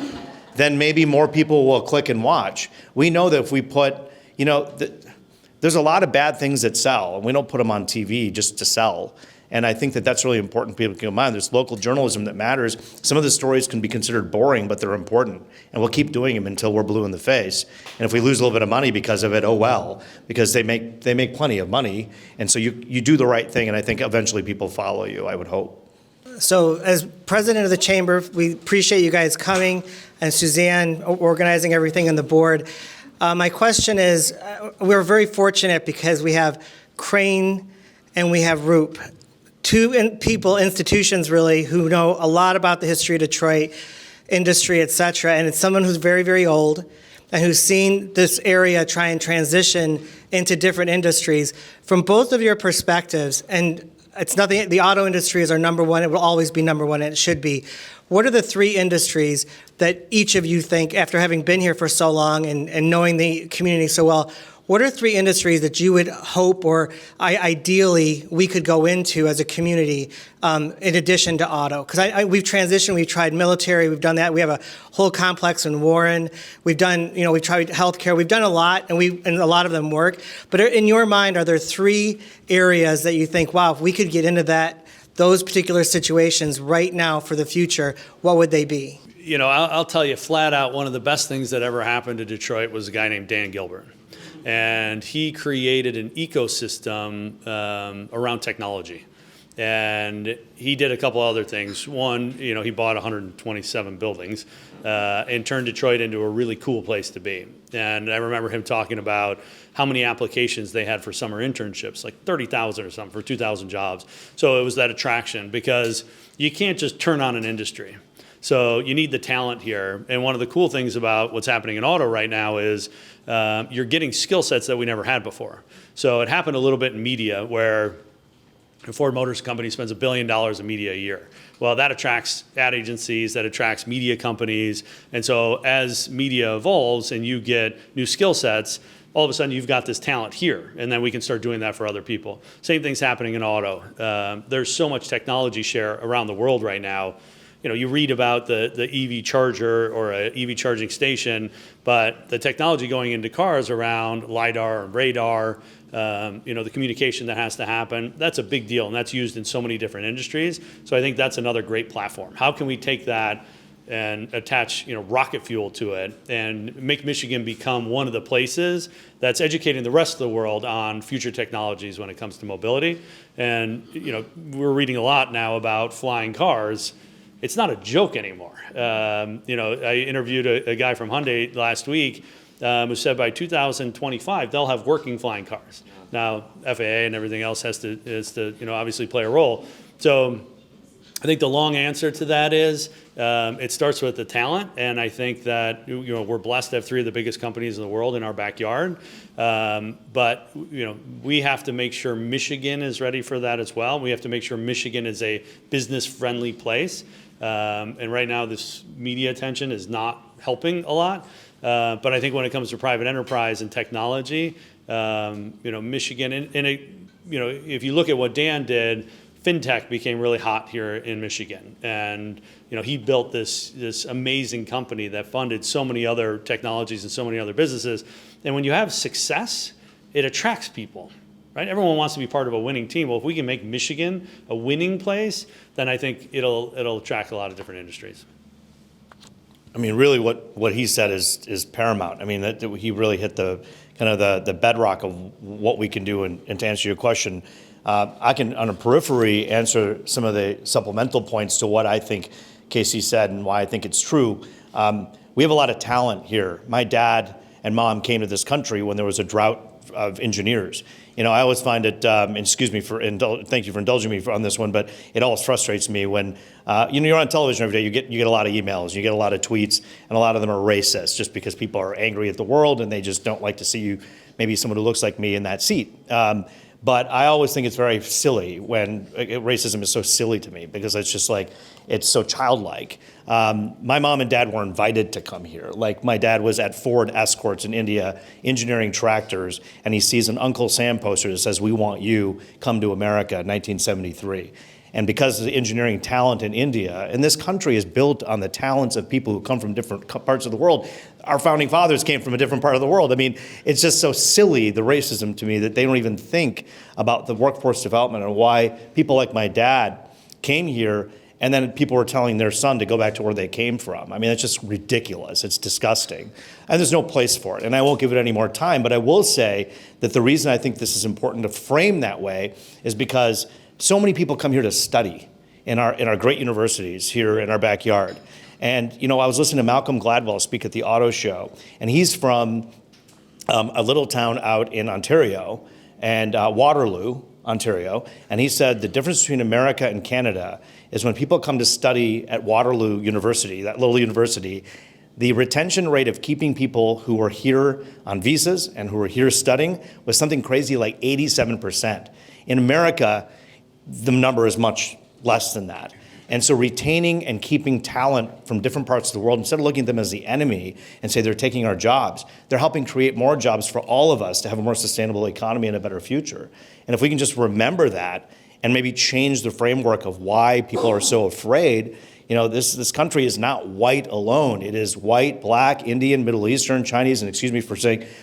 [SPEAKER 2] then maybe more people will click and watch. We know that if we put, there's a lot of bad things that sell, and we don't put them on TV just to sell. And I think that that's really important for people to keep in mind. There's local journalism that matters. Some of the stories can be considered boring, but they're important. And we'll keep doing them until we're blue in the face. And if we lose a little bit of money because of it, oh well, because they make plenty of money. And so you do the right thing, and I think eventually people follow you, I would hope.
[SPEAKER 6] So as president of the chamber, we appreciate you guys coming, and Suzanne organizing everything on the board. My question is, we're very fortunate because we have Crain and we have Roop, two institutions really, who know a lot about the history of Detroit, industry, et cetera, and it's someone who's very, very old and who's seen this area try and transition into different industries. From both of your perspectives, and it's nothing, the auto industry is our number one, it will always be number one, and it should be. What are the three industries that each of you think, after having been here for so long and knowing the community so well, what are three industries that you would hope or ideally we could go into as a community in addition to auto? Because we've transitioned, we've tried military, we've done that. We have a whole complex in Warren. We've done, we've tried healthcare. We've done a lot, and a lot of them work. But in your mind, are there three areas that you think, wow, if we could get into those particular situations right now for the future, what would they be?
[SPEAKER 3] I'll tell you flat out, one of the best things that ever happened to Detroit was a guy named Dan Gilbert. And he created an ecosystem around technology. And he did a couple other things. One, he bought 127 buildings and turned Detroit into a really cool place to be. And I remember him talking about how many applications they had for summer internships, like 30,000 or something for 2,000 jobs. So it was that attraction, because you can't just turn on an industry. So you need the talent here. And one of the cool things about what's happening in auto right now is you're getting skill sets that we never had before. So it happened a little bit in media, where the Ford Motors Company spends $1 billion in media a year. Well, that attracts ad agencies, that attracts media companies. And so as media evolves and you get new skill sets, all of a sudden you've got this talent here, and then we can start doing that for other people. Same thing's happening in auto. There's so much technology share around the world right now. You read about the EV charger or a EV charging station, but the technology going into cars around LiDAR and radar, the communication that has to happen, that's a big deal, and that's used in so many different industries. So I think that's another great platform. How can we take that and attach rocket fuel to it and make Michigan become one of the places that's educating the rest of the world on future technologies when it comes to mobility? And we're reading a lot now about flying cars. It's not a joke anymore. I interviewed a guy from Hyundai last week who said by 2025 they'll have working flying cars. Now FAA and everything else has to obviously play a role. So I think the long answer to that is it starts with the talent, and I think that we're blessed to have 3 of the biggest companies in the world in our backyard. But we have to make sure Michigan is ready for that as well. We have to make sure Michigan is a business-friendly place. And right now, this media attention is not helping a lot. But I think when it comes to private enterprise and technology, Michigan, if you look at what Dan did, fintech became really hot here in Michigan, and he built this amazing company that funded so many other technologies and so many other businesses. And when you have success, it attracts people, right? Everyone wants to be part of a winning team. Well, if we can make Michigan a winning place, then I think it'll attract a lot of different industries.
[SPEAKER 2] I mean, really, what he said is paramount. I mean, that he really hit the kind of the bedrock of what we can do. And to answer your question, I can, on a periphery, answer some of the supplemental points to what I think Casey said and why I think it's true. We have a lot of talent here. My dad and mom came to this country when there was a drought of engineers. I always find it, excuse me thank you for indulging me on this one, but it always frustrates me when, you're on television every day, you get a lot of emails, you get a lot of tweets, and a lot of them are racist just because people are angry at the world and they just don't like to see you, maybe someone who looks like me in that seat. But I always think it's very silly when racism is so silly to me because it's just like, it's so childlike. My mom and dad were invited to come here. Like my dad was at Ford Escorts in India, engineering tractors, and he sees an Uncle Sam poster that says, "We want you, come to America," 1973. And because of the engineering talent in India, and this country is built on the talents of people who come from different parts of the world. Our founding fathers came from a different part of the world. I mean, it's just so silly, the racism to me, that they don't even think about the workforce development and why people like my dad came here and then people were telling their son to go back to where they came from. I mean, it's just ridiculous. It's disgusting. And there's no place for it. And I won't give it any more time, but I will say that the reason I think this is important to frame that way is because so many people come here to study in our great universities here in our backyard. And, I was listening to Malcolm Gladwell speak at the auto show, and he's from a little town out in Ontario, and Waterloo, Ontario, and he said the difference between America and Canada is when people come to study at Waterloo University, that little university, the retention rate of keeping people who were here on visas and who were here studying was something crazy like 87%. In America, the number is much less than that. And so retaining and keeping talent from different parts of the world, instead of looking at them as the enemy and say they're taking our jobs, they're helping create more jobs for all of us to have a more sustainable economy and a better future. And if we can just remember that and maybe change the framework of why people are so afraid, this country is not white alone. It is white, black, Indian, Middle Eastern, Chinese, and excuse me for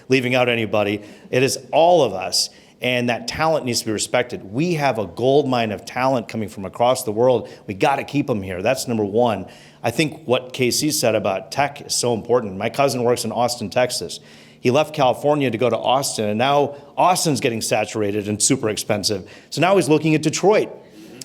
[SPEAKER 2] leaving out anybody. It is all of us. And that talent needs to be respected. We have a gold mine of talent coming from across the world. We got to keep them here. That's number one. I think what Casey said about tech is so important. My cousin works in Austin, Texas. He left California to go to Austin, and now Austin's getting saturated and super expensive. So now he's looking at Detroit.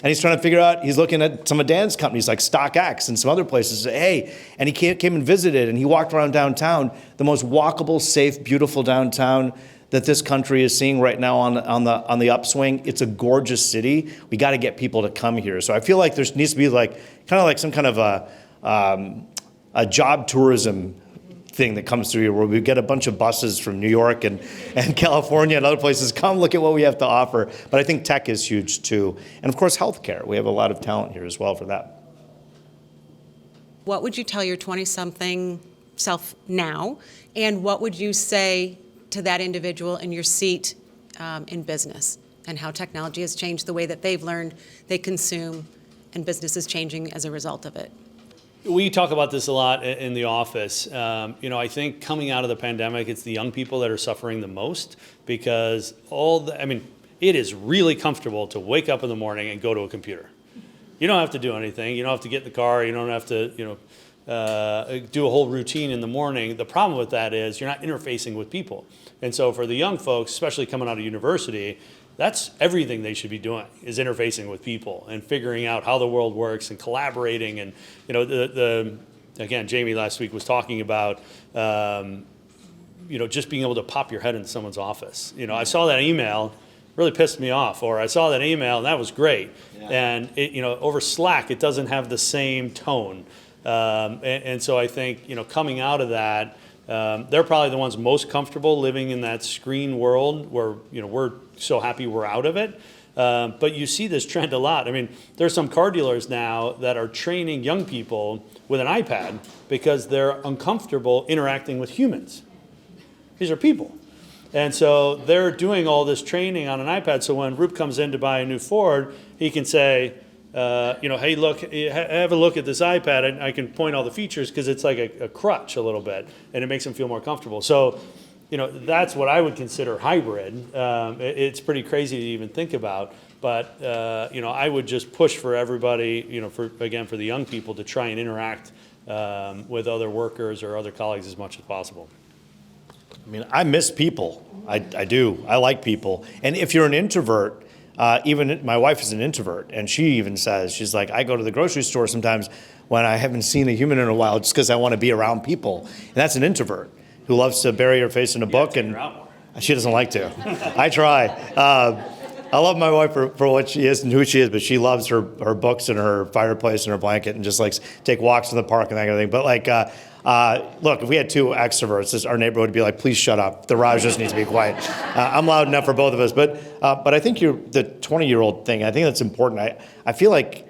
[SPEAKER 2] And he's trying to figure out, he's looking at some of Dan's companies like StockX and some other places. Hey, and he came and visited, and he walked around downtown, the most walkable, safe, beautiful downtown that this country is seeing right now on the upswing. It's a gorgeous city. We got to get people to come here. So I feel like there needs to be some kind of a job tourism thing that comes through here where we get a bunch of buses from New York and California and other places. Come look at what we have to offer. But I think tech is huge too. And of course, healthcare. We have a lot of talent here as well for that.
[SPEAKER 7] What would you tell your 20-something self now? And what would you say to that individual in your seat in business, and how technology has changed the way that they've learned, they consume, and business is changing as a result of it.
[SPEAKER 3] We talk about this a lot in the office. I think coming out of the pandemic, it's the young people that are suffering the most because it is really comfortable to wake up in the morning and go to a computer. You don't have to do anything. You don't have to get in the car. You don't have to, do a whole routine in the morning. The problem with that is you're not interfacing with people. And so for the young folks, especially coming out of university, that's everything they should be doing, is interfacing with people and figuring out how the world works and collaborating. And, again, Jamie last week was talking about, just being able to pop your head into someone's office. I saw that email, really pissed me off, or I saw that email and that was great. Yeah. And over Slack, it doesn't have the same tone. And so I think, coming out of that, they're probably the ones most comfortable living in that screen world where, we're so happy we're out of it. But you see this trend a lot. There's some car dealers now that are training young people with an iPad because they're uncomfortable interacting with humans. These are people. And so they're doing all this training on an iPad. So when Roop comes in to buy a new Ford, he can say, hey, look, have a look at this iPad, and I can point all the features because it's like a crutch a little bit, and it makes him feel more comfortable. So, that's what I would consider hybrid. It's pretty crazy to even think about, but, I would just push for everybody, for the young people to try and interact with other workers or other colleagues as much as possible.
[SPEAKER 2] I miss people. I do. I like people. And if you're an introvert, even my wife is an introvert, and she even says, she's like, I go to the grocery store sometimes when I haven't seen a human in a while just because I want to be around people. And that's an introvert who loves to bury her face in a book, and she doesn't like to. I try. I love my wife for what she is and who she is, but she loves her books and her fireplace and her blanket and just likes to take walks in the park and that kind of thing. But look, if we had two extroverts, our neighborhood would be like, please shut up. The Raj just needs to be quiet. I'm loud enough for both of us. But I think the 20-year-old thing, I think that's important. I feel like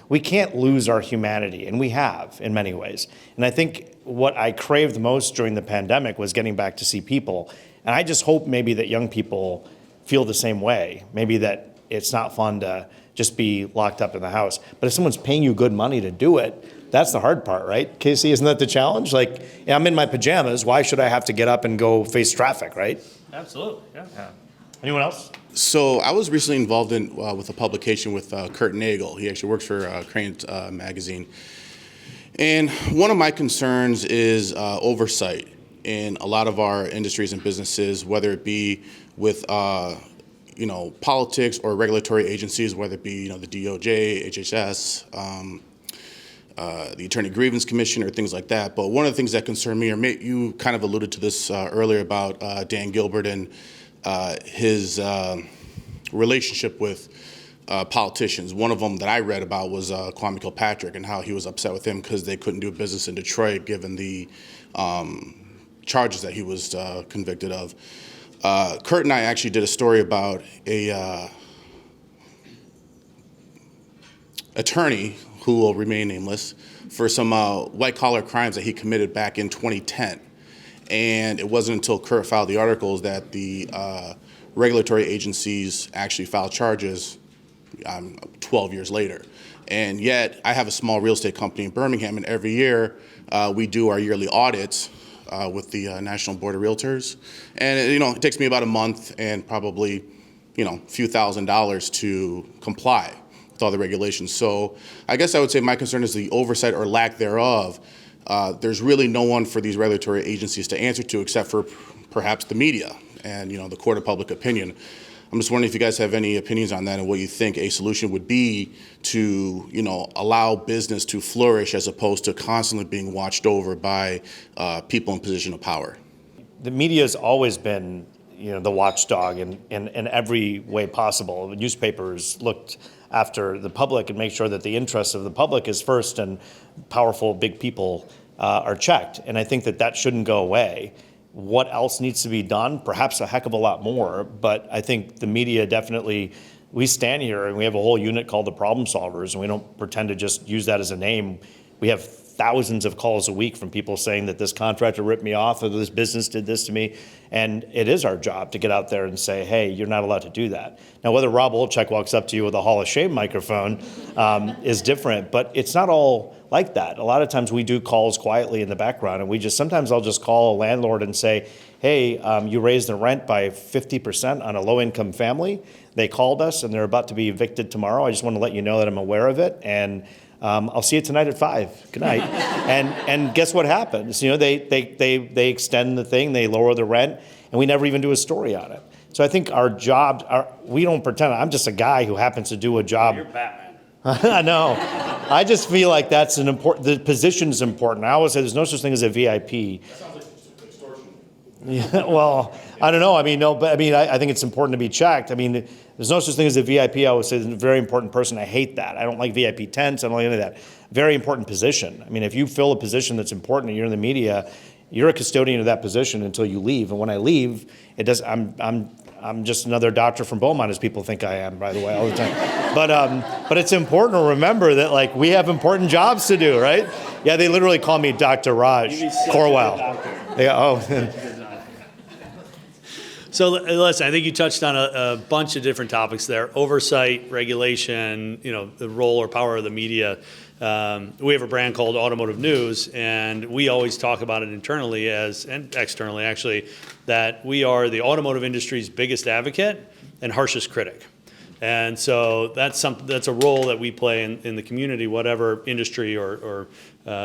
[SPEAKER 2] we can't lose our humanity, and we have in many ways. And I think what I craved most during the pandemic was getting back to see people. And I just hope maybe that young people feel the same way. Maybe that it's not fun to just be locked up in the house. But if someone's paying you good money to do it, that's the hard part, right? Casey, isn't that the challenge? Like, I'm in my pajamas. Why should I have to get up and go face traffic, right?
[SPEAKER 3] Absolutely, yeah.
[SPEAKER 2] Anyone else?
[SPEAKER 8] So I was recently involved with a publication with Kurt Nagel. He actually works for Crain magazine. And one of my concerns is oversight in a lot of our industries and businesses, whether it be with politics or regulatory agencies, whether it be the DOJ, HHS, the Attorney Grievance Commission, or things like that. But one of the things that concern me, or you kind of alluded to this earlier about Dan Gilbert and his relationship with politicians. One of them that I read about was Kwame Kilpatrick, and how he was upset with him because they couldn't do business in Detroit given the charges that he was convicted of. Kurt and I actually did a story about a attorney who will remain nameless for some white-collar crimes that he committed back in 2010. And it wasn't until Kurt filed the articles that the regulatory agencies actually filed charges 12 years later. And yet, I have a small real estate company in Birmingham, and every year we do our yearly audits with the National Board of Realtors. And it takes me about a month and probably a few $1,000s to comply with all the regulations. So I guess I would say my concern is the oversight or lack thereof. There's really no one for these regulatory agencies to answer to except for perhaps the media and the court of public opinion. I'm just wondering if you guys have any opinions on that and what you think a solution would be to allow business to flourish as opposed to constantly being watched over by people in position of power.
[SPEAKER 2] The media has always been the watchdog in every way possible. The newspapers looked after the public and make sure that the interests of the public is first, and powerful big people are checked. And I think that shouldn't go away. What else needs to be done? Perhaps a heck of a lot more, but I think the media definitely, we stand here and we have a whole unit called the Problem Solvers, and we don't pretend to just use that as a name. We have thousands of calls a week from people saying that this contractor ripped me off or this business did this to me. And it is our job to get out there and say, hey, you're not allowed to do that. Now, whether Rob Olchek walks up to you with a Hall of Shame microphone is different, but it's not all like that. A lot of times we do calls quietly in the background, and sometimes I'll just call a landlord and say, hey, you raised the rent by 50% on a low-income family. They called us and they're about to be evicted tomorrow. I just want to let you know that I'm aware of it, and I'll see you tonight at 5. Good night. And guess what happens? They extend the thing, they lower the rent, and we never even do a story on it. So I think our job, we don't pretend. I'm just a guy who happens to do a job.
[SPEAKER 3] You're Batman.
[SPEAKER 2] I know. I just feel like that's an important. The position is important. I always say there's no such thing as a VIP.
[SPEAKER 8] That sounds like extortion.
[SPEAKER 2] Yeah, well, I don't know. I mean, no, but I mean, I think it's important to be checked. I mean, there's no such thing as a VIP. I would say is a very important person. I hate that. I don't like VIP tents. I don't like any of that. Very important position. I mean, if you fill a position that's important and you're in the media, you're a custodian of that position until you leave. And when I leave, it does. I'm just another doctor from Beaumont, as people think I am, by the way, all the time. But it's important to remember that, like, we have important jobs to do, right? Yeah, they literally call me Dr. Raj Corwell.
[SPEAKER 3] So listen, I think you touched on a bunch of different topics there: oversight, regulation, the role or power of the media. We have a brand called Automotive News, and we always talk about it internally and externally, actually, that we are the automotive industry's biggest advocate and harshest critic. And so that's a role that we play in the community, whatever industry or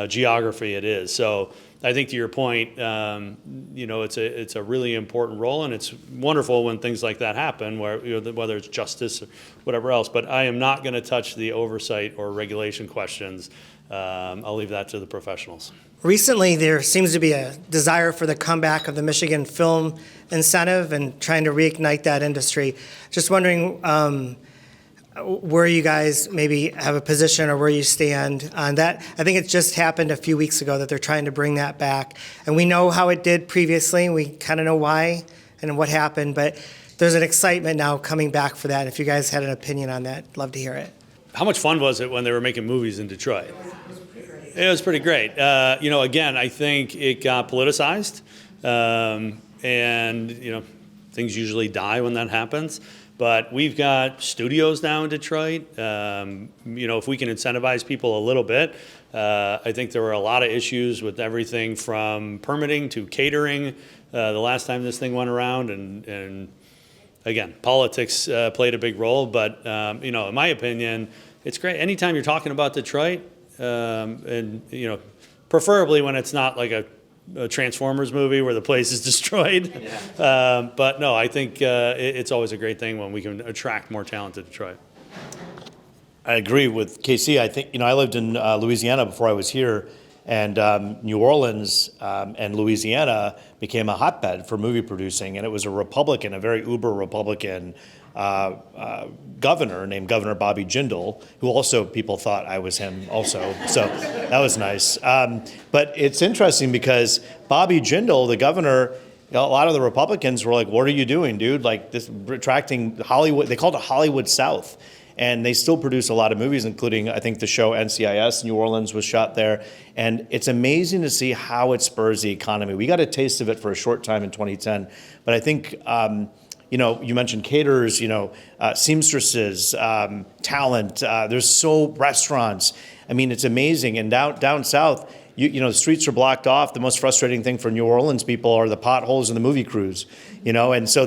[SPEAKER 3] geography it is. So I think to your point, it's a really important role, and it's wonderful when things like that happen, whether it's justice or whatever else. But I am not going to touch the oversight or regulation questions. I'll leave that to the professionals.
[SPEAKER 6] Recently, there seems to be a desire for the comeback of the Michigan Film Incentive and trying to reignite that industry. Just wondering where you guys maybe have a position or where you stand on that. I think it just happened a few weeks ago that they're trying to bring that back. And we know how it did previously. We kind of know why and what happened, but there's an excitement now coming back for that. If you guys had an opinion on that, I'd love to hear it.
[SPEAKER 3] How much fun was it when they were making movies in Detroit? It was pretty great. Again, I think it got politicized, and things usually die when that happens. But we've got studios now in Detroit. If we can incentivize people a little bit, I think there were a lot of issues with everything from permitting to catering the last time this thing went around, and again, politics played a big role. But in my opinion, it's great. Anytime you're talking about Detroit, and preferably when it's not like a Transformers movie where the place is destroyed. Yeah. But no, I think it's always a great thing when we can attract more talent to Detroit.
[SPEAKER 2] I agree with KC. I think, I lived in Louisiana before I was here, and New Orleans and Louisiana became a hotbed for movie producing, and it was a very uber Republican governor named Governor Bobby Jindal, who also people thought I was him also. So that was nice. But it's interesting because Bobby Jindal, the governor, a lot of the Republicans were like, what are you doing, dude? Like this attracting Hollywood. They called it Hollywood South. And they still produce a lot of movies, including, I think, the show NCIS, New Orleans, was shot there. And it's amazing to see how it spurs the economy. We got a taste of it for a short time in 2010. But I think, you mentioned caterers, seamstresses, talent. There's restaurants. I mean, it's amazing. And down south, the streets are blocked off. The most frustrating thing for New Orleans people are the potholes and the movie crews, and so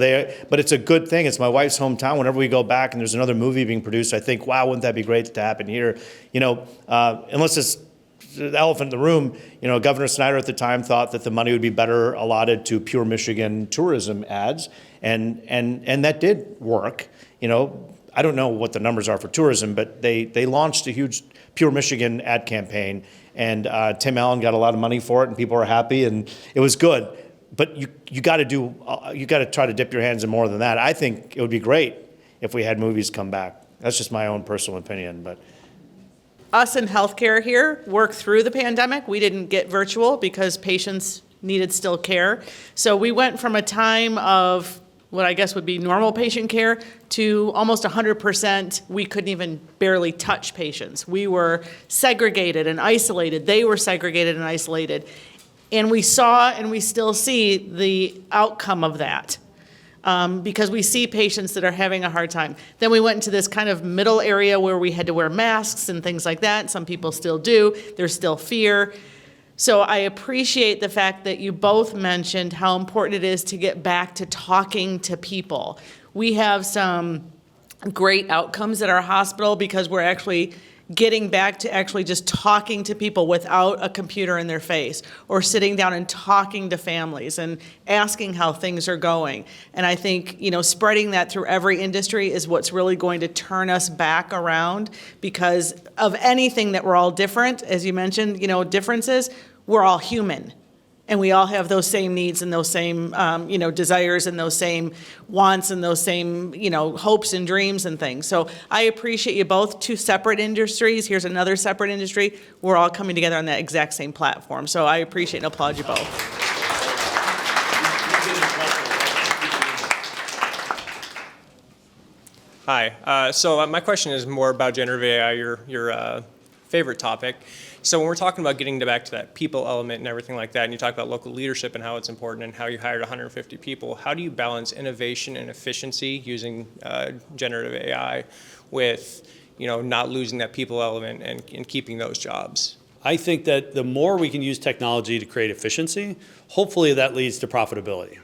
[SPEAKER 2] but it's a good thing. It's my wife's hometown. Whenever we go back and there's another movie being produced, I think, wow, wouldn't that be great to happen here? Unless it's the elephant in the room, Governor Snyder at the time thought that the money would be better allotted to pure Michigan tourism ads, and that did work. I don't know what the numbers are for tourism, but they launched a huge Pure Michigan ad campaign, and Tim Allen got a lot of money for it, and people are happy, and it was good. But you got to try to dip your hands in more than that. I think it would be great if we had movies come back. That's just my own personal opinion, but.
[SPEAKER 1] Us in healthcare here worked through the pandemic. We didn't get virtual because patients needed still care. So we went from a time of what I guess would be normal patient care, to almost 100%, we couldn't even barely touch patients. We were segregated and isolated. They were segregated and isolated. And we saw and we still see the outcome of that. Because we see patients that are having a hard time. Then we went into this kind of middle area where we had to wear masks and things like that. Some people still do. There's still fear. So I appreciate the fact that you both mentioned how important it is to get back to talking to people. We have some great outcomes at our hospital because we're actually getting back to actually just talking to people without a computer in their face, or sitting down and talking to families and asking how things are going. And I think, spreading that through every industry is what's really going to turn us back around, because of anything that we're all different, as you mentioned, differences, we're all human. And we all have those same needs and those same, desires and those same wants and those same, hopes and dreams and things. So I appreciate you both. Two separate industries. Here's another separate industry. We're all coming together on that exact same platform. So I appreciate and applaud you both.
[SPEAKER 9] Hi. So my question is more about generative AI, your favorite topic. So when we're talking about getting back to that people element and everything like that, and you talk about local leadership and how it's important and how you hired 150 people, how do you balance innovation and efficiency using generative AI with, not losing that people element and keeping those jobs?
[SPEAKER 3] I think that the more we can use technology to create efficiency, hopefully that leads to profitability.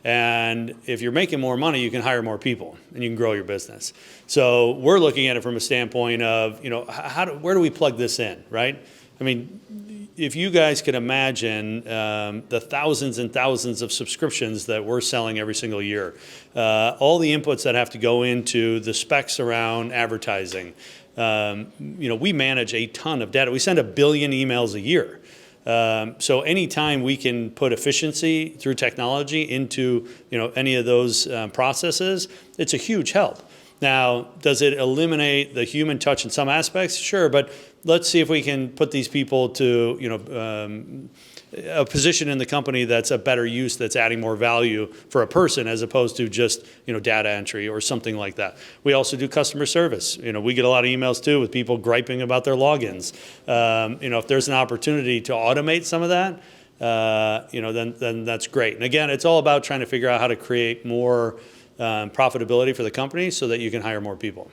[SPEAKER 3] And if you're making more money, you can hire more people and you can grow your business. So we're looking at it from a standpoint of, where do we plug this in, right? I mean, if you guys could imagine the thousands and thousands of subscriptions that we're selling every single year, all the inputs that have to go into the specs around advertising. We manage a ton of data. We send 1 billion emails a year. So anytime we can put efficiency through technology into any of those processes, it's a huge help. Now, does it eliminate the human touch in some aspects? Sure, but let's see if we can put these people to a position in the company that's a better use, that's adding more value for a person as opposed to just data entry or something like that. We also do customer service. We get a lot of emails too with people griping about their logins. If there's an opportunity to automate some of that, then that's great. And again, it's all about trying to figure out how to create more profitability for the company so that you can hire more people.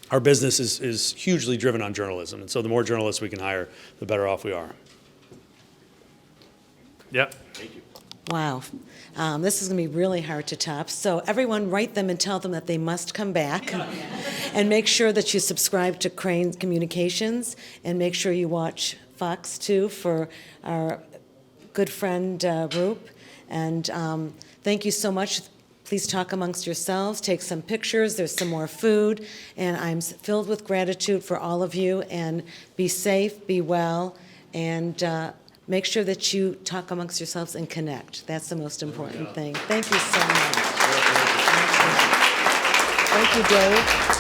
[SPEAKER 3] Our business is hugely driven on journalism, and so the more journalists we can hire, the better off we are. Yep. Thank you.
[SPEAKER 5] Wow. This is going to be really hard to top. So everyone write them and tell them that they must come back. And make sure that you subscribe to Crain Communications, and make sure you watch Fox 2 for our good friend Roop. And thank you so much. Please talk amongst yourselves, take some pictures, there's some more food, and I'm filled with gratitude for all of you, and be safe, be well, and make sure that you talk amongst yourselves and connect. That's the most important thing. Thank you so much. Thank you, Dave.